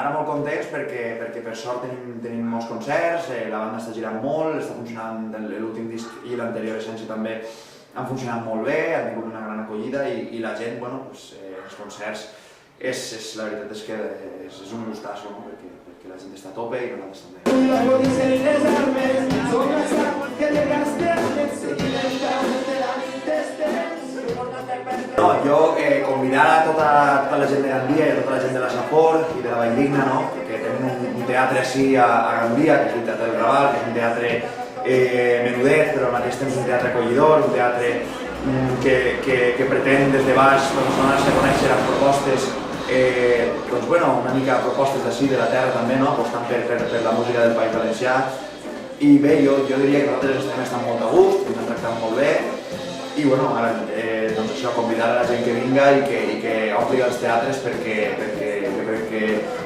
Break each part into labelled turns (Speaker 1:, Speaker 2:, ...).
Speaker 1: ara molt contents perquè per sort tenim molts concerts, la banda està girant molt, està funcionant l'últim disc i l'anterior Essència també han funcionat molt bé, han tingut una gran acollida i la gent, bueno, els concerts, la veritat és que és un gustasso, no? Perquè la gent està a tope i nosaltres també. No, jo convidar a tota la gent de Gandia i a tota la gent de la Safor i de la Valldigna, no? Que tenen un teatre així a Gandia, que és el Teatre del Raval, que és un teatre menudet, però al mateix temps un teatre acollidor, un teatre que pretén des de baix donar-se a conèixer les propostes, doncs bueno, una mica propostes d'ací, de la terra també, no? Apostant per la música del País Valencià. I bé, jo diria que nosaltres estem molt a gust, ens han tractat molt bé, i bueno, ara, doncs això, convidar a la gent que vinga i que ompli els teatres perquè jo crec que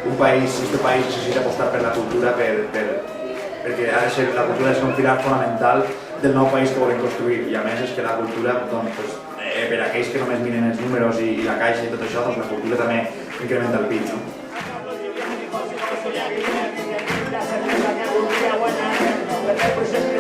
Speaker 1: un país, este país necessita apostar per la cultura perquè ha de ser, la cultura és un pilar fonamental del nou país que volem construir i a més és que la cultura, doncs, per a aquells que només miren els números i la caixa i tot això, doncs la cultura també incrementa el PIB, no? Pues